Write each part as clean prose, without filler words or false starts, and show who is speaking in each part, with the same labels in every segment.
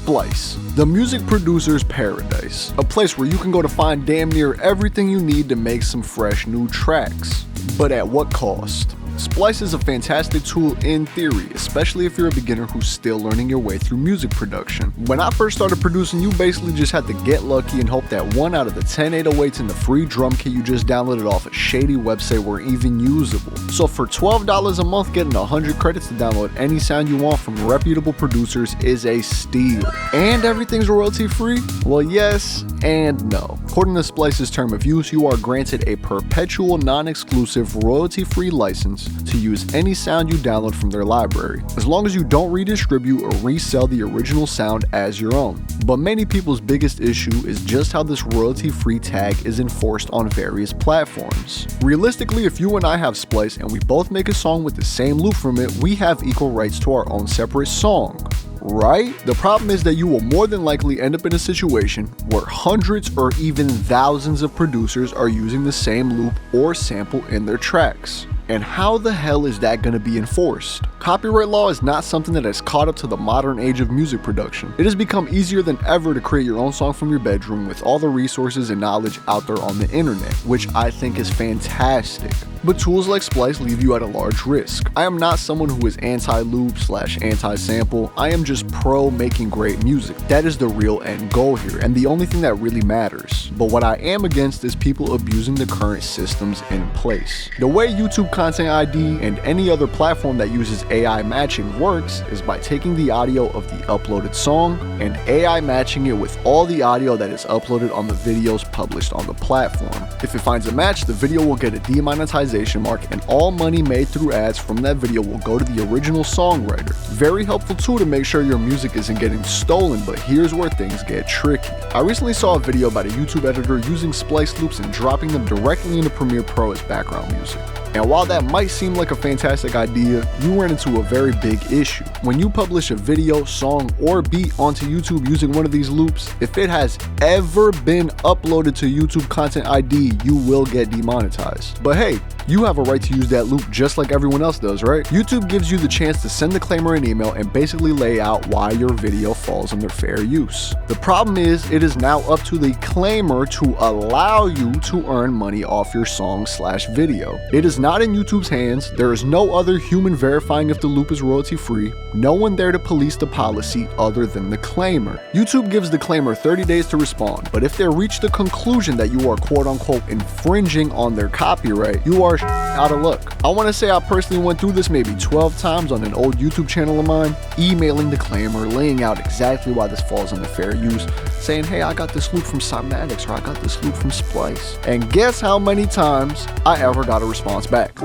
Speaker 1: Splice, the music producer's paradise, a place where you can go to find damn near everything you need to make some fresh new tracks. But at what cost? Splice is a fantastic tool in theory, especially if you're a beginner who's still learning your way through music production. When I first started producing, you basically just had to get lucky and hope that 1 out of the 10 808s in the free drum kit you just downloaded off a shady website were even usable. So for $12 a month, getting 100 credits to download any sound you want from reputable producers is a steal. And everything's royalty free? Well, yes and no. According to Splice's term of use, you are granted a perpetual non-exclusive royalty-free license to use any sound you download from their library, as long as you don't redistribute or resell the original sound as your own. But many people's biggest issue is just how this royalty-free tag is enforced on various platforms. Realistically, if you and I have Splice and we both make a song with the same loop from it, we have equal rights to our own separate song. Right? The problem is that you will more than likely end up in a situation where hundreds or even thousands of producers are using the same loop or sample in their tracks. And how the hell is that going to be enforced? Copyright law is not something that has caught up to the modern age of music production. It has become easier than ever to create your own song from your bedroom with all the resources and knowledge out there on the internet, which I think is fantastic. But tools like Splice leave you at a large risk. I am not someone who is anti-loop / anti-sample. I am just pro making great music. That is the real end goal here, and the only thing that really matters. But what I am against is people abusing the current systems in place. The way YouTube Content ID and any other platform that uses AI matching works is by taking the audio of the uploaded song and AI matching it with all the audio that is uploaded on the videos published on the platform. If it finds a match, the video will get a demonetization mark, and all money made through ads from that video will go to the original songwriter. Very helpful tool to make sure your music isn't getting stolen, but here's where things get tricky. I recently saw a video about a YouTube editor using Splice loops and dropping them directly into Premiere Pro as background music. And while that might seem like a fantastic idea, you run into a very big issue. When you publish a video, song, or beat onto YouTube using one of these loops, if it has ever been uploaded to YouTube Content ID, you will get demonetized. But hey, you have a right to use that loop just like everyone else does, right? YouTube gives you the chance to send the claimer an email and basically lay out why your video falls under fair use. The problem is, it is now up to the claimer to allow you to earn money off your song / video. It is not in YouTube's hands. There is no other human verifying if the loop is royalty free. No one there to police the policy other than the claimer. YouTube gives the claimer 30 days to respond, but if they reach the conclusion that you are quote unquote infringing on their copyright, you are out of luck. I want to say I personally went through this maybe 12 times on an old YouTube channel of mine, emailing the claimer, laying out exactly why this falls under fair use, saying, hey, I got this loop from Cymatics, or I got this loop from Splice. And guess how many times I ever got a response back?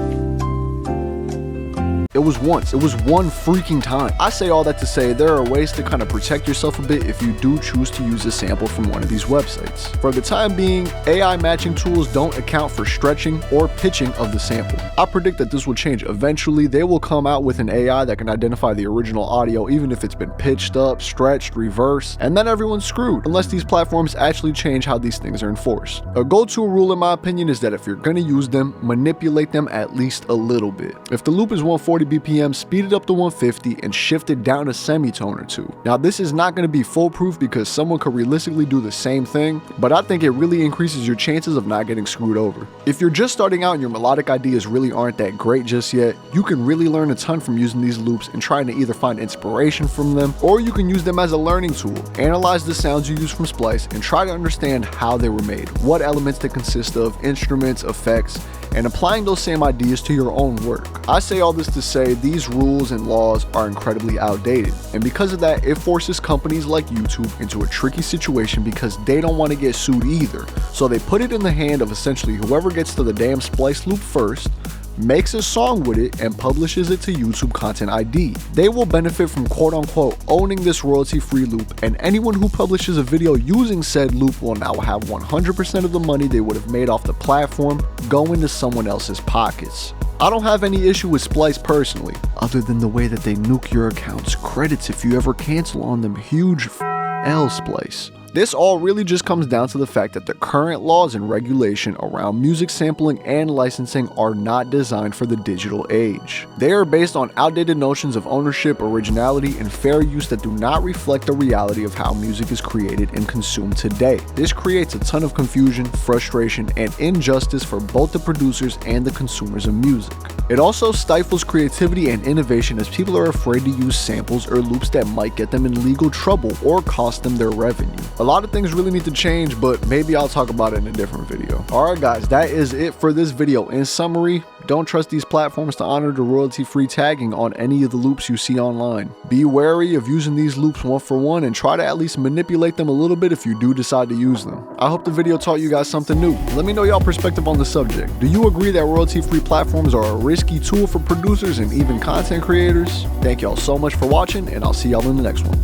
Speaker 1: It was once. It was one freaking time. I say all that to say there are ways to kind of protect yourself a bit if you do choose to use a sample from one of these websites. For the time being, AI matching tools don't account for stretching or pitching of the sample. I predict that this will change eventually. They will come out with an AI that can identify the original audio even if it's been pitched up, stretched, reversed, and then everyone's screwed unless these platforms actually change how these things are enforced. A go-to rule in my opinion is that if you're going to use them, manipulate them at least a little bit. If the loop is 140 BPM, speed it up to 150 and shift it down a semitone or two. Now this is not going to be foolproof because someone could realistically do the same thing, but I think it really increases your chances of not getting screwed over. If you're just starting out and your melodic ideas really aren't that great just yet, you can really learn a ton from using these loops and trying to either find inspiration from them, or you can use them as a learning tool. Analyze the sounds you use from Splice and try to understand how they were made, what elements they consist of, instruments, effects, and applying those same ideas to your own work. I say all this to say these rules and laws are incredibly outdated, and because of that, it forces companies like YouTube into a tricky situation because they don't want to get sued either. So they put it in the hand of essentially whoever gets to the damn Splice loop first, makes a song with it, and publishes it to YouTube Content ID. They will benefit from quote unquote owning this royalty free loop, and anyone who publishes a video using said loop will now have 100% of the money they would have made off the platform go into someone else's pockets. I don't have any issue with Splice personally, other than the way that they nuke your account's credits if you ever cancel on them. Huge L Splice. This all really just comes down to the fact that the current laws and regulation around music sampling and licensing are not designed for the digital age. They are based on outdated notions of ownership, originality, and fair use that do not reflect the reality of how music is created and consumed today. This creates a ton of confusion, frustration, and injustice for both the producers and the consumers of music. It also stifles creativity and innovation as people are afraid to use samples or loops that might get them in legal trouble or cost them their revenue. A lot of things really need to change, but maybe I'll talk about it in a different video. Alright guys, that is it for this video. In summary, don't trust these platforms to honor the royalty-free tagging on any of the loops you see online. Be wary of using these loops one for one and try to at least manipulate them a little bit if you do decide to use them. I hope the video taught you guys something new. Let me know y'all perspective on the subject. Do you agree that royalty-free platforms are a risky tool for producers and even content creators? Thank y'all so much for watching, and I'll see y'all in the next one.